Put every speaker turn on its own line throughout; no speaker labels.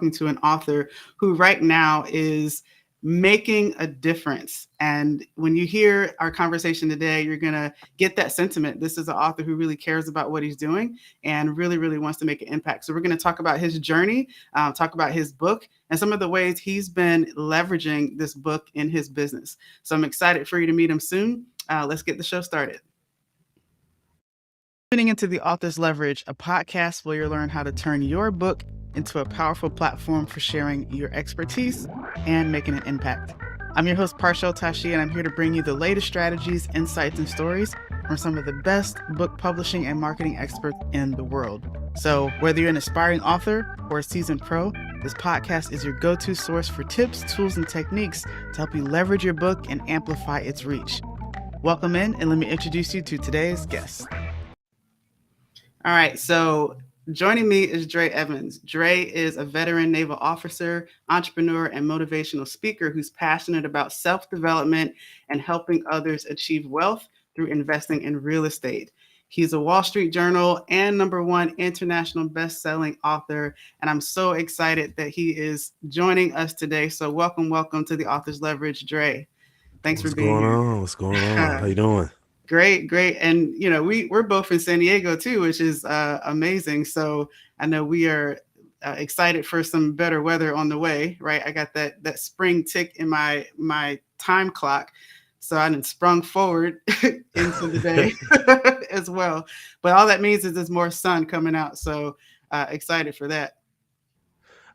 to an author who right now is making a difference. And when you hear our conversation today, you're going to get that sentiment. This is an author who really cares about what he's doing and really, really wants to make an impact. So we're going to talk about his journey, talk about his book, and some of the ways he's been leveraging this book in his business. So I'm excited for you to meet him soon. Let's get the show started. Tuning into The Author's Leverage, a podcast where you'll learn how to turn your book into a powerful platform for sharing your expertise and making an impact. I'm your host, Parshel Tashi, and I'm here to bring you the latest strategies, insights, and stories from some of the best book publishing and marketing experts in the world. So whether you're an aspiring author or a seasoned pro, this podcast is your go-to source for tips, tools, and techniques to help you leverage your book and amplify its reach. Welcome in, and let me introduce you to today's guest. All right, so joining me is Dre Evans. Dre is a veteran naval officer, entrepreneur, and motivational speaker who's passionate about self-development and helping others achieve wealth through investing in real estate. He's a Wall Street Journal and #1 international best-selling author, and I'm so excited that he is joining us today. So welcome to the Author's Leverage, Dre. Thanks for being here.
What's going on? How you doing?
Great. And, we're both in San Diego too, which is amazing. So I know we are excited for some better weather on the way, right? I got that spring tick in my time clock. So I done sprung forward into the day as well. But all that means is there's more sun coming out. So excited for that.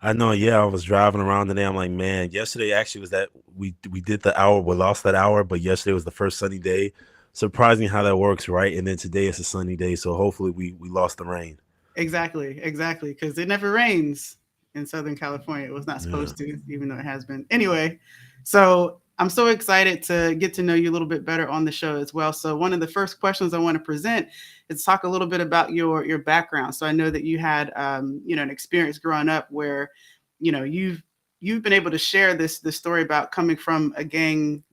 I know. Yeah, I was driving around today. I'm like, man, yesterday actually was that we did the hour. We lost that hour, but yesterday was the first sunny day. Surprising how that works, right? And then today it's a sunny day, so hopefully we lost the rain.
Exactly. Because it never rains in Southern California. It was not
Yeah.
supposed to, even though it has been. Anyway, so I'm so excited to get to know you a little bit better on the show as well. So one of the first questions I want to present is talk a little bit about your background. So I know that you had an experience growing up where you've been able to share this story about coming from a gang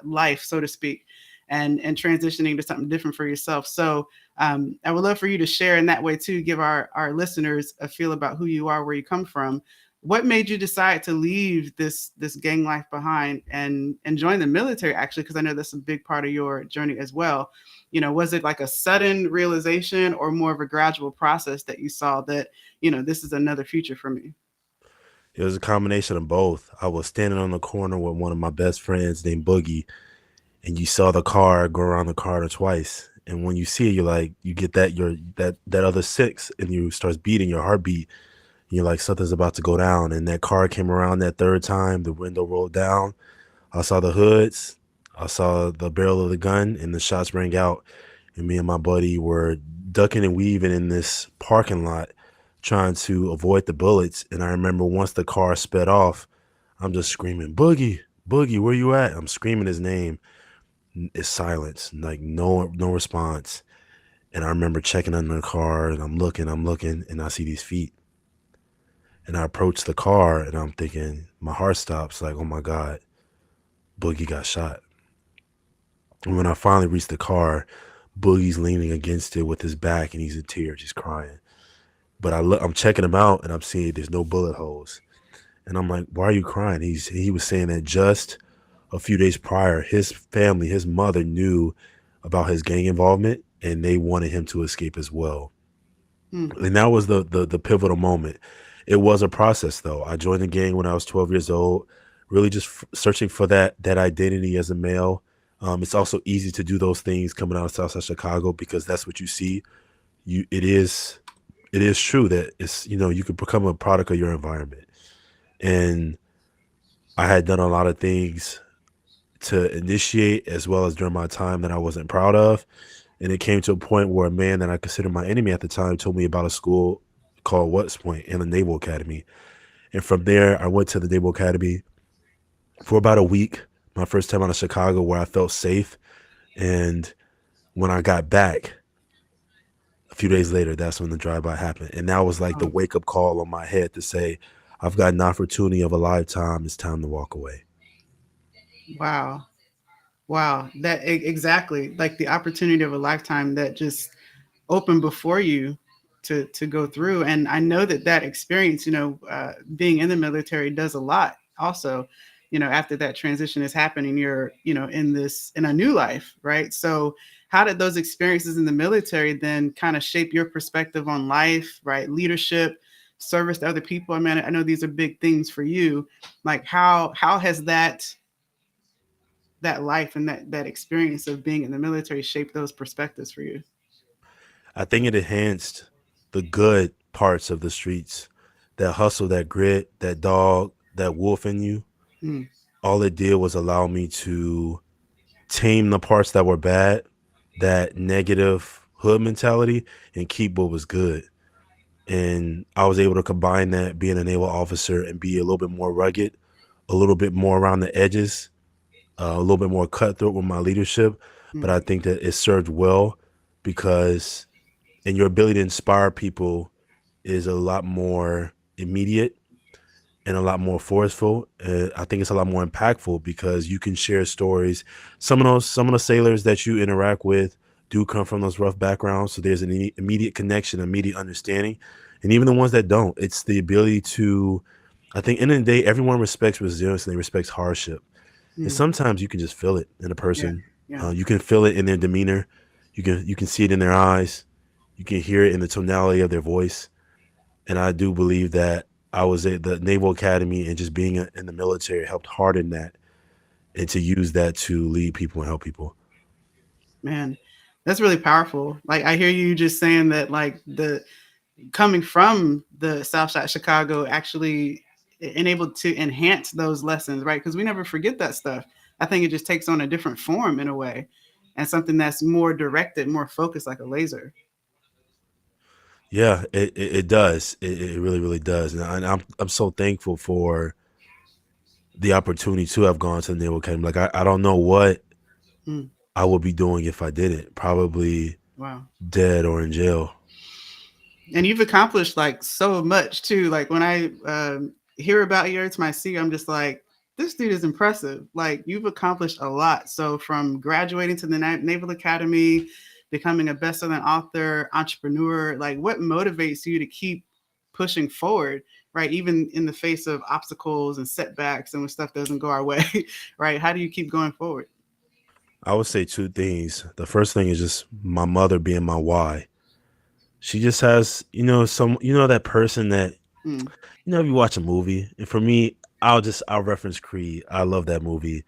life, so to speak, and transitioning to something different for yourself. So I would love for you to share in that way too, give our listeners a feel about who you are, where you come from. What made you decide to leave this gang life behind and join the military, actually? Because I know that's a big part of your journey as well. Was it like a sudden realization or more of a gradual process that you saw that, this is another future for me?
It was a combination of both. I was standing on the corner with one of my best friends named Boogie, and you saw the car go around the corner twice. And when you see it, you're like, you get that other six, and you starts beating your heartbeat. You're like, something's about to go down. And that car came around that third time. The window rolled down. I saw the hoods. I saw the barrel of the gun, and the shots rang out. And me and my buddy were ducking and weaving in this parking lot, trying to avoid the bullets. And I remember once the car sped off, I'm just screaming, Boogie, Boogie, where you at? I'm screaming his name. It's silence, like no response. And I remember checking under the car, and I'm looking, and I see these feet. And I approach the car, and I'm thinking, my heart stops, like, oh my God, Boogie got shot. And when I finally reach the car, Boogie's leaning against it with his back, and he's in tears, he's crying. But I'm checking him out, and I'm seeing there's no bullet holes. And I'm like, why are you crying? He was saying that just a few days prior, his family, his mother knew about his gang involvement, and they wanted him to escape as well.
Hmm.
And that was the pivotal moment. It was a process, though. I joined the gang when I was 12 years old, really just searching for that identity as a male. It's also easy to do those things coming out of Southside Chicago because that's what you see. It is true that you could become a product of your environment. And I had done a lot of things to initiate as well as during my time that I wasn't proud of. And it came to a point where a man that I considered my enemy at the time told me about a school called West Point and the Naval Academy. And from there, I went to the Naval Academy for about a week, my first time out of Chicago, where I felt safe. And when I got back a few days later, that's when the drive-by happened. And that was like the
Oh,
wake-up call on my head to say, I've got an opportunity of a lifetime. It's time to walk away.
wow. Wow, exactly like the opportunity of a lifetime that just opened before you. to go through. And I know that that experience, being in the military does a lot. Also, after that transition is happening, you're in a new life, right? So how did those experiences in the military then kind of shape your perspective on life, right? Leadership, service to other people. I mean, I know these are big things for you. Like how has that life and that experience of being in the military shaped those perspectives for you?
I think it enhanced the good parts of the streets, that hustle, that grit, that dog, that wolf in you.
Mm,
All it did was allow me to tame the parts that were bad, that negative hood mentality, and keep what was good. And I was able to combine that being a naval officer and be a little bit more rugged, a little bit more around the edges, a little bit more cutthroat with my leadership. But
mm,
I think that it served well because, and your ability to inspire people is a lot more immediate and a lot more forceful. I think it's a lot more impactful because you can share stories. Some of the sailors that you interact with do come from those rough backgrounds, so there's an immediate connection, immediate understanding. And even the ones that don't, it's the ability to. I think, end of the day, everyone respects resilience and they respect hardship. And
mm.
sometimes you can just feel it in a
Yeah,
person.
yeah.
You can feel it in their demeanor. You can see it in their eyes. You can hear it in the tonality of their voice. And I do believe that I was at the Naval Academy and just being in the military helped harden that and to use that to lead people and help people.
Man, that's really powerful. Like I hear you just saying that like the coming from the South Side Chicago actually enabled to enhance those lessons, right? Because we never forget that stuff. I think it just takes on a different form in a way, and something that's more directed, more focused, like a laser.
Yeah, it does. It really, really does. And I'm so thankful for the opportunity to have gone to the Naval Academy. Like I don't know what
Mm,
I would be doing if I didn't. Probably
wow.
dead or in jail.
And you've accomplished like so much too. Like when I hear about you every time I see you, I'm just like, this dude is impressive. Like you've accomplished a lot. So from graduating to the Naval Academy, becoming a best-selling author, entrepreneur, like what motivates you to keep pushing forward, right? Even in the face of obstacles and setbacks and when stuff doesn't go our way, right? How do you keep going forward?
I would say two things. The first thing is just my mother being my why. She just has, that person that,
Mm,
if you watch a movie, and for me, I'll reference Creed. I love that movie.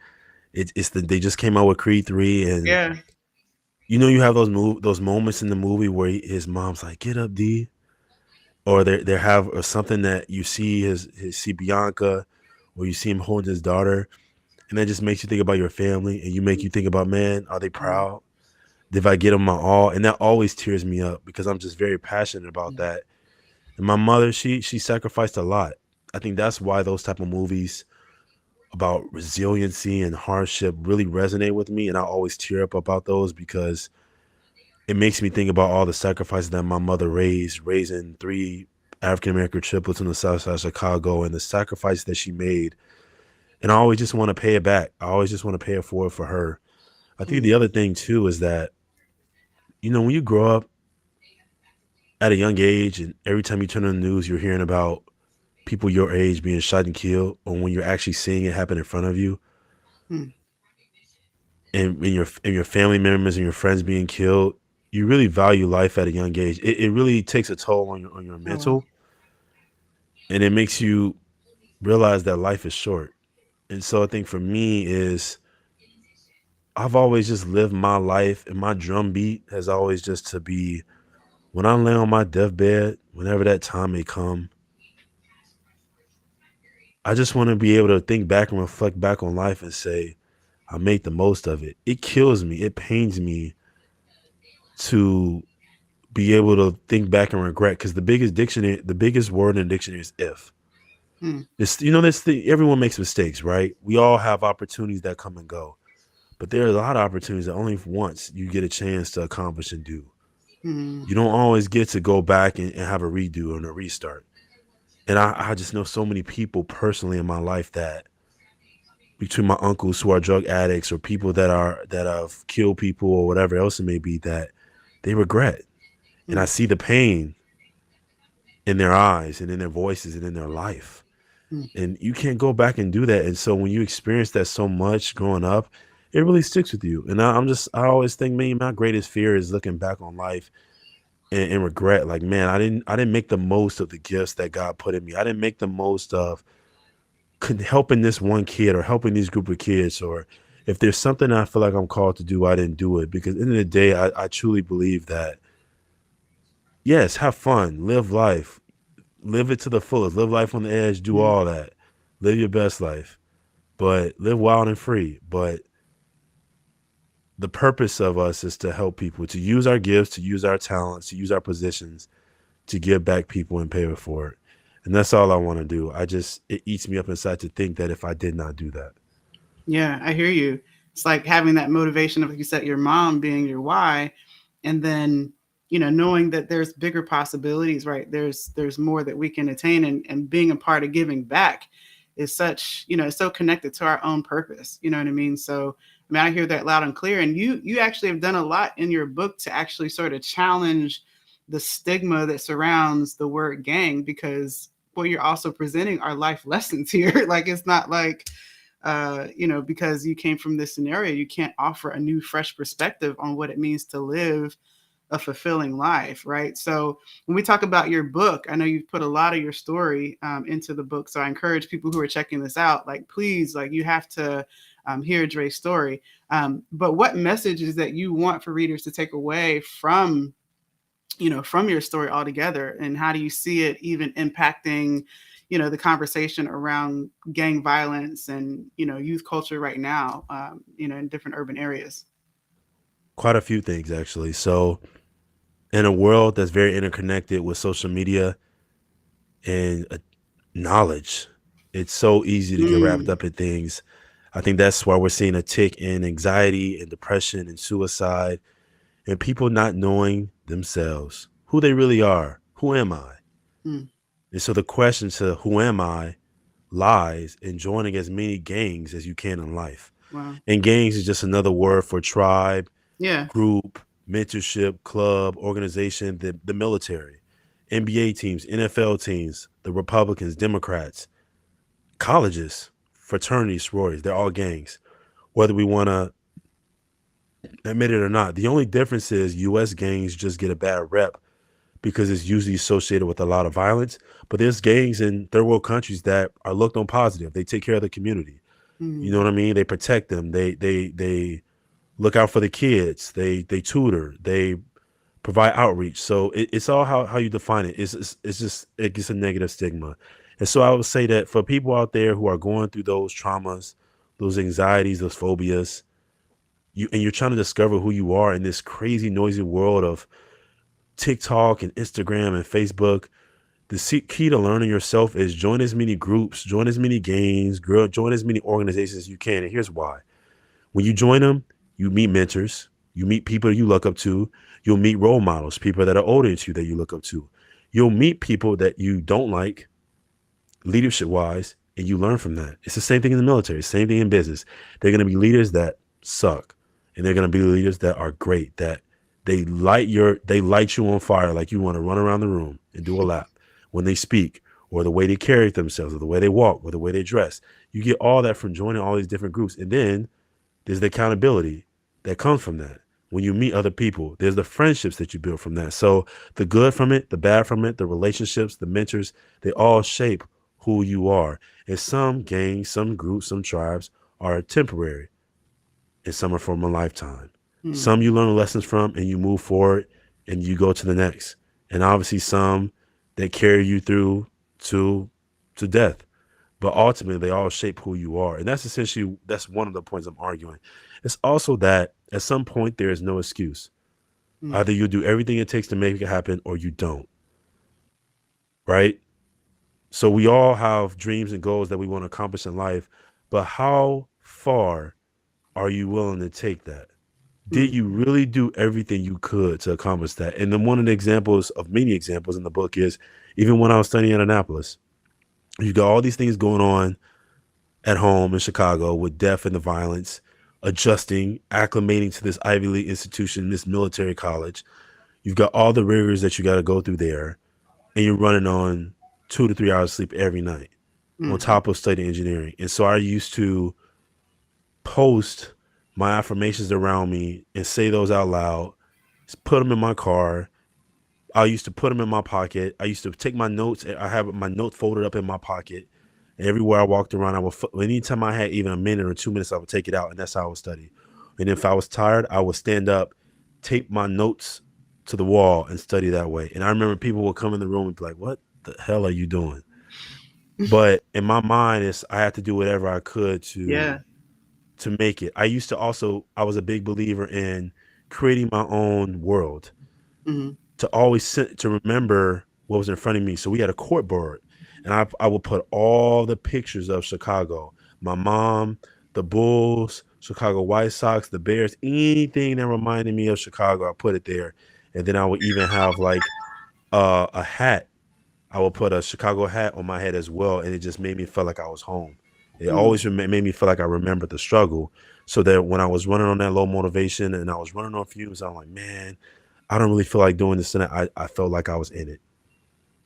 They just came out with Creed 3, and
yeah.
you have those moments in the movie where his mom's like, "Get up, D," or they have or something that you see see Bianca, or you see him holding his daughter, and that just makes you think about your family, and you make you think about, man, are they
Mm,
proud? Did I get them my all? And that always tears me up because I'm just very passionate about
mm,
that. And my mother, she sacrificed a lot. I think that's why those type of movies about resiliency and hardship really resonate with me, and I always tear up about those because it makes me think about all the sacrifices that my mother raising three African American triplets in the South Side of Chicago, and the sacrifice that she made. And I always just want to pay it back. I always just want to pay it forward for her. I think
mm,
the other thing too is that when you grow up at a young age, and every time you turn on the news, you're hearing about people your age being shot and killed, or when you're actually seeing it happen in front of you,
mm.
and your family members and your friends being killed, you really value life at a young age. It really takes a toll on your
Oh wow.
mental, and it makes you realize that life is short. And so I think for me is I've always just lived my life, and my drum beat has always just to be when I lay on my deathbed, whenever that time may come, I just want to be able to think back and reflect back on life and say, I made the most of it. It kills me. It pains me to be able to think back and regret because the biggest word in the dictionary is if.
Mm,
Everyone makes mistakes, right? We all have opportunities that come and go, but there are a lot of opportunities that only once you get a chance to accomplish and do.
mm,
You don't always get to go back and have a redo and a restart. And I just know so many people personally in my life that between my uncles who are drug addicts or people that have killed people or whatever else it may be that they regret. And I
mm,
see the pain. in their eyes and in their voices and in their life.
Mm.
And you can't go back and do that. And so when you experience that so much growing up, it really sticks with you. And I always think, man, my greatest fear is looking back on life and regret. Like, man, I didn't make the most of the gifts that God put in me. I didn't make the most of helping this one kid or helping these group of kids. Or if there's something I feel like I'm called to do, I didn't do it. Because at the end of the day, I truly believe that, yes, have fun, live life, live it to the fullest, live life on the edge, do
Mm.
all that, live your best life, but live wild and free. But the purpose of us is to help people, to use our gifts, to use our talents, to use our positions to give back people and pay for it. And that's all I want to do. It eats me up inside to think that if I did not do that.
Yeah, I hear you. It's like having that motivation of, like you said, your mom being your why, and then knowing that there's bigger possibilities, right? There's more that we can attain, and being a part of giving back is such, it's so connected to our own purpose. You know what I mean? So I mean, I hear that loud and clear. And you actually have done a lot in your book to actually sort of challenge the stigma that surrounds the word gang, because what you're also presenting are life lessons here. Like, it's not like because you came from this scenario, you can't offer a new, fresh perspective on what it means to live a fulfilling life, right? So when we talk about your book, I know you've put a lot of your story into the book. So I encourage people who are checking this out, like, please, like, you have to hear Dre's story. But what messages that you want for readers to take away from your story altogether, and how do you see it even impacting the conversation around gang violence and youth culture right now, in different urban areas?
Quite a few things, actually. So, in a world that's very interconnected with social media and knowledge, it's so easy to get wrapped
Mm,
up in things. I think that's why we're seeing a tick in anxiety and depression and suicide and people not knowing themselves, who they really are. Who am I?
mm,
And so the question to who am I lies in joining as many gangs as you can in life.
wow.
And gangs is just another word for tribe,
Yeah.
group, mentorship, club, organization, the military, NBA teams, NFL teams, the Republicans, Democrats, colleges, fraternities, sororities, they're all gangs, whether we want to admit it or not. The only difference is US gangs just get a bad rep because it's usually associated with a lot of violence. But there's gangs in third world countries that are looked on positive. They take care of the community. You know
Mm,
what I mean? They protect them. They look out for the kids. They tutor. They provide outreach. So it's all how you define it. It's just it gets a negative stigma. And so I would say that for people out there who are going through those traumas, those anxieties, those phobias, you're trying to discover who you are in this crazy noisy world of TikTok and Instagram and Facebook. The key to learning yourself is join as many groups, join as many games, join as many organizations as you can. And here's why. When you join them, you meet mentors, you meet people you look up to, you'll meet role models, people that are older than you that you look up to. You'll meet people that you don't like, leadership wise, and you learn from that. It's the same thing in the military, same thing in business. They're going to be leaders that suck, and they're going to be leaders that are great, that they light you on fire, like you want to run around the room and do a lap when they speak, or the way they carry themselves, or the way they walk, or the way they dress. You get all that from joining all these different groups. And then there's the accountability that comes from that. When you meet other people, there's the friendships that you build from that. So the good from it, the bad from it, the relationships, the mentors, they all shape who you are. And some gangs, some groups, some tribes are temporary, and some are from a lifetime.
mm,
Some you learn lessons from and you move forward and you go to the next. And obviously some that carry you through to to death. But ultimately they all shape who you are. And that's one of the points I'm arguing. It's also that at some point there is no excuse.
mm,
Either you do everything it takes to make it happen or you don't. Right? So we all have dreams and goals that we want to accomplish in life, but how far are you willing to take that? Did
mm,
you really do everything you could to accomplish that? And then one of the examples of many examples in the book is even when I was studying at Annapolis, you got all these things going on at home in Chicago with death and the violence, adjusting, acclimating to this Ivy League institution, this military college. You've got all the rigors that you got to go through there. and you're running on 2 to 3 hours of sleep every night on
Mm-hmm.
top of studying engineering. And so I used to post my affirmations around me and say those out loud, put them in my car. I used to put them in my pocket. I used to take my notes. I have my notes folded up in my pocket. And everywhere I walked around, I would, anytime I had even a minute or 2 minutes, I would take it out. And that's how I would study. And if I was tired, I would stand up, tape my notes to the wall and study that way. And I remember people would come in the room and be like, what the hell are you doing? But in my mind, it's I had to do whatever I could
Yeah.
to make it. I used to also I was a big believer in creating my own world
Mm-hmm.
to always to remember what was in front of me. So we had a court board, and I would put all the pictures of Chicago, my mom, the Bulls, Chicago White Sox, the Bears, anything that reminded me of Chicago, I put it there. And then I would even have like a hat. I would put a Chicago hat on my head as well, and it just made me feel like I was home. It
Mm-hmm.
always made me feel like I remembered the struggle, so that when I was running on that low motivation and I was running on fumes, I'm like, man, I don't really feel like doing this, and I felt like I was in it.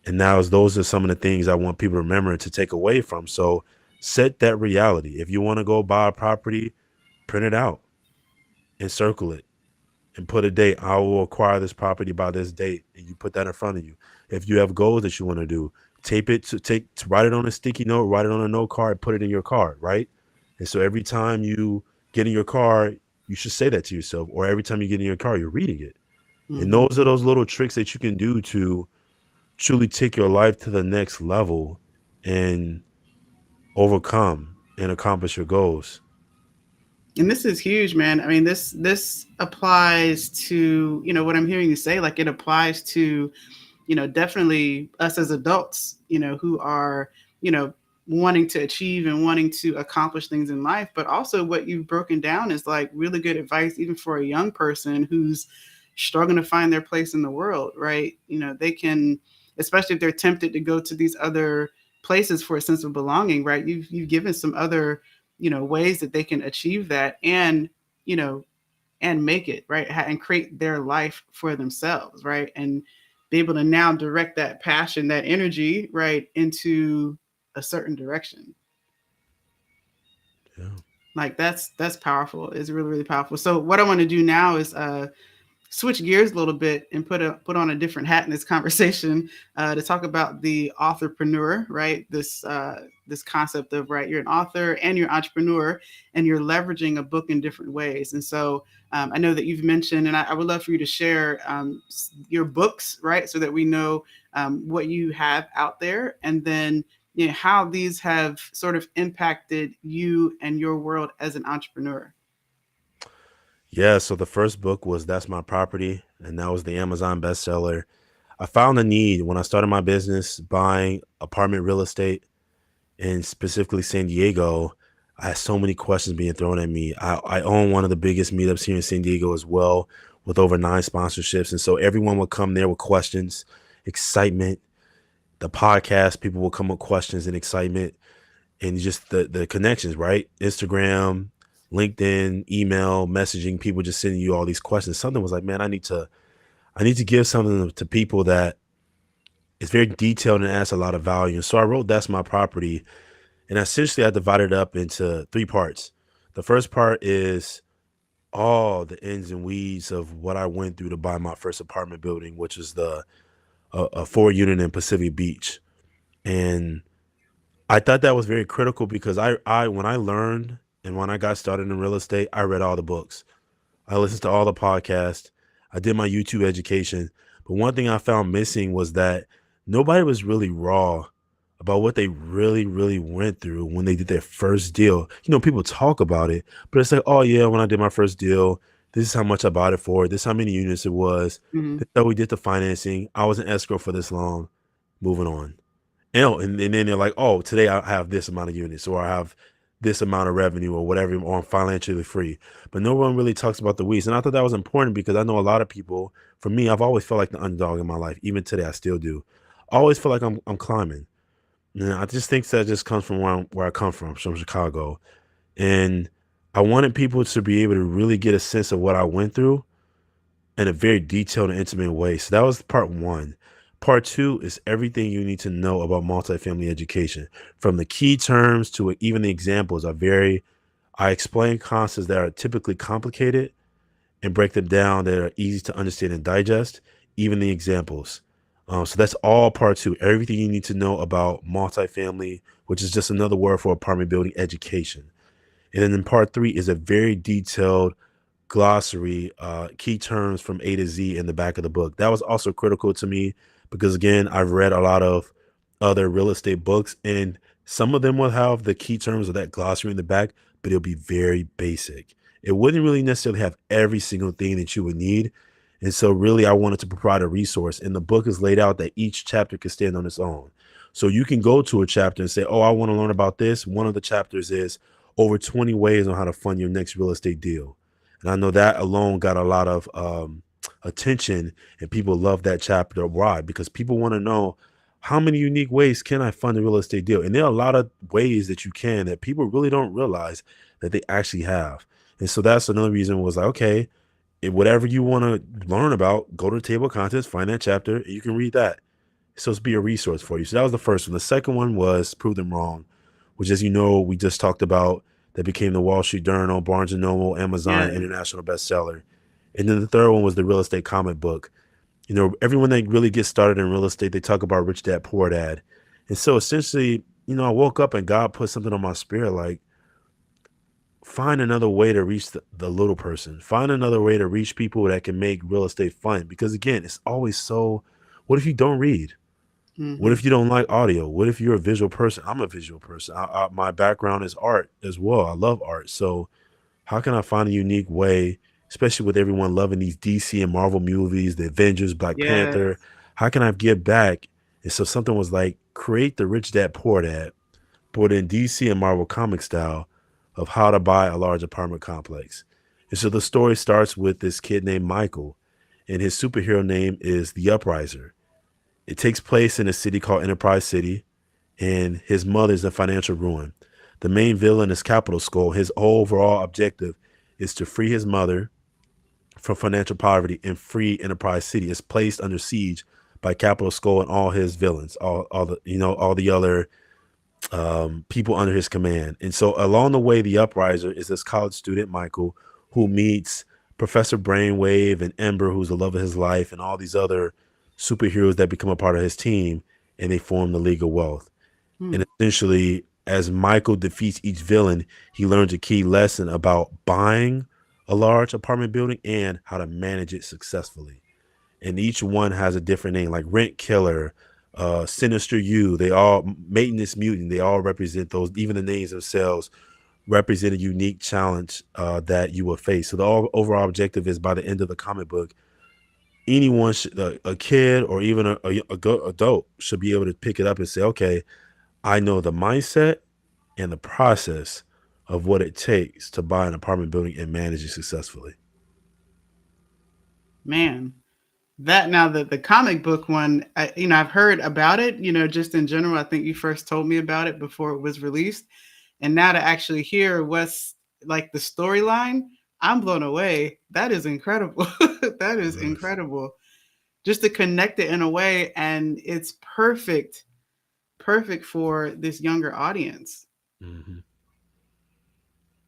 And now those are some of the things I want people to remember and to take away from. So set that reality. If you want to go buy a property, print it out and circle it and put a date. I will acquire this property by this date, and you put that in front of you. If you have goals that you want to do, tape it to write it on a sticky note, write it on a note card, put it in your card, right? And so every time you get in your car, you should say that to yourself, or every time you get in your car, you're reading it. And
Mm-hmm.
those are those little tricks that you can do to truly take your life to the next level and overcome and accomplish your goals.
And this is huge, man. I mean, this applies to, what I'm hearing you say. Like, it applies to, definitely us as adults, who are, you know, wanting to achieve and wanting to accomplish things in life. But also, what you've broken down is like really good advice, even for a young person who's struggling to find their place in the world, right? They can, especially if they're tempted to go to these other places for a sense of belonging, right? You've given some other, ways that they can achieve that, and you know and make it right, and create their life for themselves, right, and be able to now direct that passion, that energy, right, into a certain direction.
Yeah.
Like, that's powerful. It's really, really powerful. So what I want to do now is switch gears a little bit and put on a different hat in this conversation, to talk about the authorpreneur, right? This concept of, right, you're an author and you're an entrepreneur, and you're leveraging a book in different ways. And so I know that you've mentioned, and I would love for you to share your books, right, so that we know what you have out there, and then how these have sort of impacted you and your world as an entrepreneur.
Yeah, so the first book was That's My Property, and that was the Amazon bestseller. I found a need when I started my business buying apartment real estate in specifically San Diego. I had so many questions being thrown at me. I own one of the biggest meetups here in San Diego as well, with over 9 sponsorships. And so everyone would come there with questions, excitement. The podcast, people will come with questions and excitement, and just the connections, right? Instagram, LinkedIn, email, messaging, people just sending you all these questions. Something was like, man, I need to give something to people that is very detailed and adds a lot of value. And so I wrote That's My Property. And essentially I divided it up into 3 parts. The first part is all the ins and weeds of what I went through to buy my first apartment building, which is a 4 unit in Pacific Beach. And I thought that was very critical because I when I learned and when I got started in real estate, I read all the books. I listened to all the podcasts. I did my YouTube education. But one thing I found missing was that nobody was really raw about what they really, really went through when they did their first deal. People talk about it, but it's like, oh yeah, when I did my first deal, this is how much I bought it for. This is how many units it was.
Mm-hmm.
This is how we did the financing. I was in escrow for this long. Moving on. And then they're like, oh, today I have this amount of units, or I have this amount of revenue, or whatever, or I'm financially free. But no one really talks about the weeds. And I thought that was important because I know a lot of people, for me, I've always felt like the underdog in my life. Even today, I still do. I always feel like I'm climbing. And I just think that just comes from where I come from Chicago. And I wanted people to be able to really get a sense of what I went through in a very detailed and intimate way. So that was part one. Part two is everything you need to know about multifamily education, from the key terms to even the examples are very. I explain concepts that are typically complicated and break them down that are easy to understand and digest, even the examples. So that's all part two. Everything you need to know about multifamily, which is just another word for apartment building education. And then in part three is a very detailed glossary, key terms from A to Z in the back of the book. That was also critical to me because, again, I've read a lot of other real estate books, and some of them will have the key terms of that glossary in the back, but it'll be very basic. It wouldn't really necessarily have every single thing that you would need. And so, really, I wanted to provide a resource, and the book is laid out that each chapter can stand on its own. So, you can go to a chapter and say, oh, I want to learn about this. One of the chapters is over 20 ways on how to fund your next real estate deal. And I know that alone got a lot of attention, and people love that chapter. Why? Because people want to know how many unique ways can I fund a real estate deal? And there are a lot of ways that you can that people really don't realize that they actually have. And so that's another reason was like, okay, whatever you want to learn about, go to the table of contents, find that chapter, and you can read that. So it's be a resource for you. So that was the first one. The second one was Prove Them Wrong, which, as you know, we just talked about, that became the Wall Street Journal, Barnes and Noble, Amazon,
Yeah.
international bestseller. And then the third one was the real estate comic book. You know, everyone that really gets started in real estate, they talk about Rich Dad Poor Dad. And so essentially, you know, I woke up and God put something on my spirit like, find another way to reach the little person. Find another way to reach people that can make real estate fun. Because again, it's always so, what if you don't read? What
Hmm.
if you don't like audio? What if you're a visual person? I'm a visual person. My background is art as well. I love art. So how can I find a unique way, especially with everyone loving these DC and Marvel movies, the Avengers, Black
Yeah.
Panther? How can I give back? And so something was like, create the Rich Dad Poor Dad, but in DC and Marvel comic style of how to buy a large apartment complex. And so the story starts with this kid named Michael, and his superhero name is the Upriser. It takes place in a city called Enterprise City, and his mother's in financial ruin. The main villain is Capital Skull. His overall objective is to free his mother from financial poverty and free Enterprise City. It's placed under siege by Capital Skull and all his villains, all the all the other people under his command. And so along the way, the Upriser is this college student Michael who meets Professor Brainwave and Ember, who's the love of his life, and all these other superheroes that become a part of his team, and they form the League of Wealth.
Hmm.
And essentially, as Michael defeats each villain, he learns a key lesson about buying a large apartment building and how to manage it successfully. And each one has a different name, like Rent Killer, Sinister You. They all Maintenance Mutant. They all represent those. Even the names themselves represent a unique challenge that you will face. So the overall objective is by the end of the comic book, anyone, a kid or even adult, should be able to pick it up and say, okay, I know the mindset and the process of what it takes to buy an apartment building and manage it successfully.
Man, that now the comic book one, I've heard about it, just in general. I think you first told me about it before it was released. And now to actually hear what's like the storyline, I'm blown away. That is incredible. That is
Yes.
incredible. Just to connect it in a way, and it's perfect, perfect for this younger audience.
Hmm.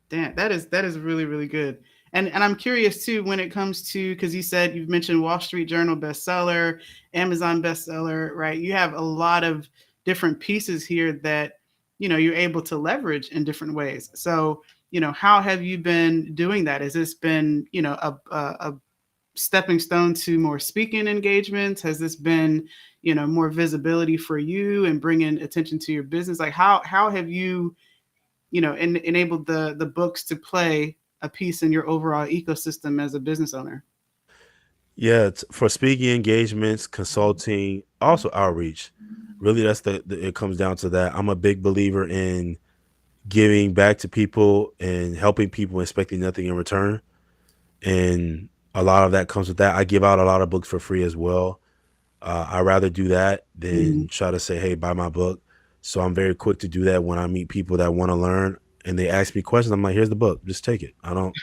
Damn, that is really really good. And I'm curious too when it comes to, because you said you've mentioned Wall Street Journal bestseller, Amazon bestseller, right? You have a lot of different pieces here that you're able to leverage in different ways. So how have you been doing that? Has this been a stepping stone to more speaking engagements? Has this been more visibility for you and bringing attention to your business? Like how have you enabled the books to play a piece in your overall ecosystem as a business owner?
Yeah, for speaking engagements, consulting, also outreach. Really, that's it comes down to that. I'm a big believer in giving back to people and helping people, expecting nothing in return. And a lot of that comes with that. I give out a lot of books for free as well. I rather do that than
Mm.
try to say, "Hey, buy my book." So I'm very quick to do that when I meet people that want to learn and they ask me questions. I'm like, "Here's the book. Just take it. I don't.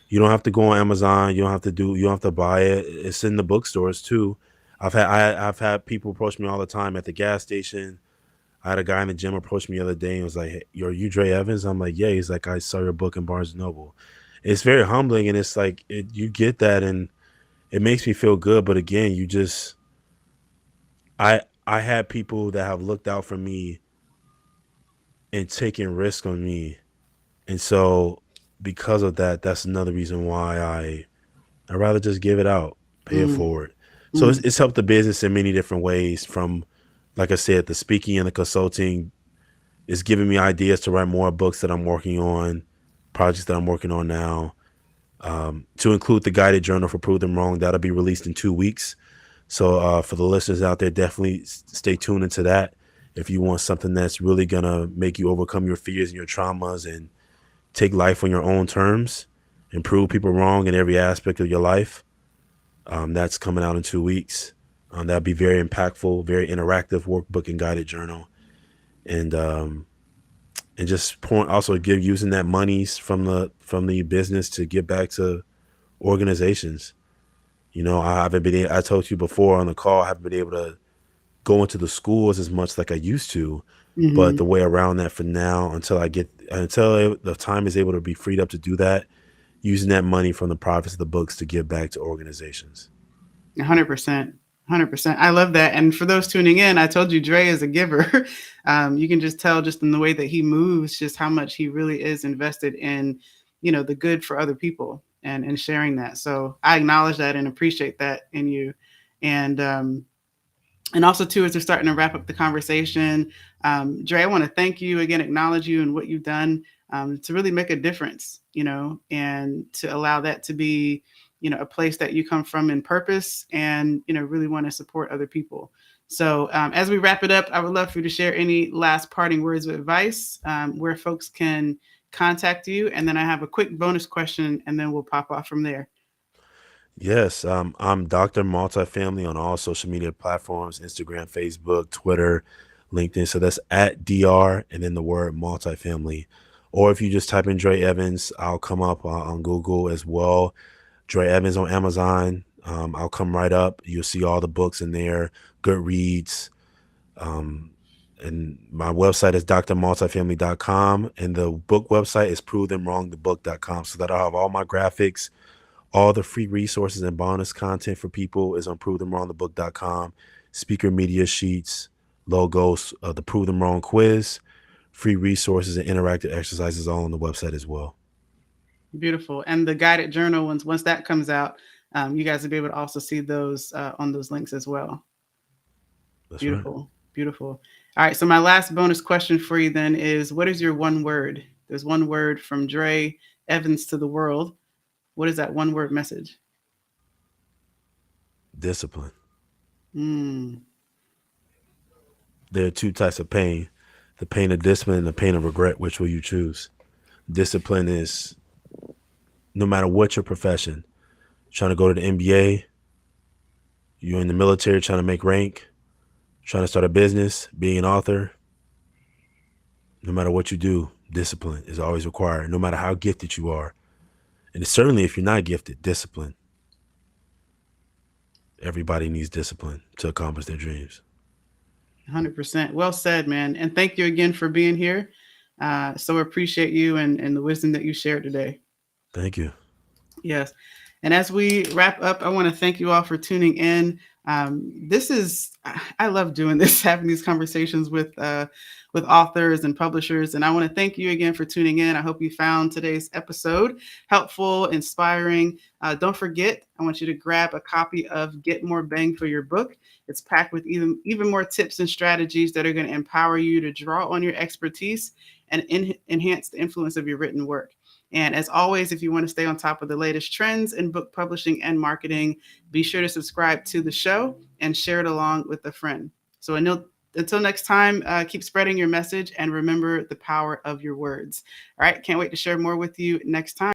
You don't have to go on Amazon. You don't have to buy it. It's in the bookstores too. I've had people approach me all the time at the gas station. I had a guy in the gym approach me the other day and was like, "Hey, are you Dre Evans?" I'm like, "Yeah." He's like, "I saw your book in Barnes and Noble." It's very humbling, and it's like you get that, and it makes me feel good. But again, you just I had people that have looked out for me and taken risk on me, and so because of that, that's another reason why I rather just give it out, pay it
Mm,
forward. So
mm,
it's helped the business in many different ways. From, like I said, the speaking and the consulting is giving me ideas to write more books that I'm working on, projects that I'm working on now. To include the guided journal for Prove Them Wrong, that'll be released in 2 weeks. So for the listeners out there, definitely stay tuned into that. If you want something that's really gonna make you overcome your fears and your traumas and take life on your own terms and prove people wrong in every aspect of your life, that's coming out in 2 weeks. That'll be very impactful, very interactive workbook and guided journal, and just point also give using that monies from the business to give back to organizations. You know, I haven't been. I told you before on the call, I haven't been able to go into the schools as much like I used to. But
mm-hmm.
the way around that for now, the time is able to be freed up to do that, using that money from the profits of the books to give back to organizations.
100%. 100%. I love that. And for those tuning in, I told you Dre is a giver. You can just tell just in the way that he moves, just how much he really is invested in, the good for other people and sharing that. So I acknowledge that and appreciate that in you. And also too, as we're starting to wrap up the conversation, Dre, I want to thank you again, acknowledge you and what you've done to really make a difference, and to allow that to be, a place that you come from in purpose and, really want to support other people. So as we wrap it up, I would love for you to share any last parting words of advice, where folks can contact you. And then I have a quick bonus question and then we'll pop off from there.
Yes, I'm Dr. Multifamily on all social media platforms: Instagram, Facebook, Twitter, LinkedIn. So that's at DR and then the word multifamily. Or if you just type in Dre Evans, I'll come up on Google as well. Dre Evans on Amazon. I'll come right up. You'll see all the books in there, good reads. Um, and my website is drmultifamily.com. And the book website is provethemwrongthebook.com. So that'll have all my graphics, all the free resources and bonus content for people is on provethemwrongthebook.com. Speaker media sheets, logos, the Prove Them Wrong quiz, free resources and interactive exercises all on the website as well.
Beautiful. And the guided journal, once that comes out, you guys will be able to also see those on those links as well.
That's right.
Beautiful. Beautiful. All right. So my last bonus question for you then is, what is your one word? There's one word from Dre Evans to the world. What is that one word message?
Discipline.
Mm,
There are two types of pain: the pain of discipline and the pain of regret. Which will you choose? Discipline is no matter what your profession, trying to go to the NBA, you're in the military trying to make rank, trying to start a business, being an author, no matter what you do, discipline is always required, no matter how gifted you are. And certainly if you're not gifted, discipline. Everybody needs discipline to accomplish their dreams.
100%. Well said, man. And thank you again for being here. So appreciate you and the wisdom that you shared today.
Thank you.
Yes. And as we wrap up, I want to thank you all for tuning in. I love doing this, having these conversations with authors and publishers. And I want to thank you again for tuning in. I hope you found today's episode helpful, inspiring. Don't forget, I want you to grab a copy of Get More Bang for Your Book. It's packed with even more tips and strategies that are going to empower you to draw on your expertise and enhance the influence of your written work. And as always, if you want to stay on top of the latest trends in book publishing and marketing, be sure to subscribe to the show and share it along with a friend. So until next time, keep spreading your message and remember the power of your words. All right, can't wait to share more with you next time.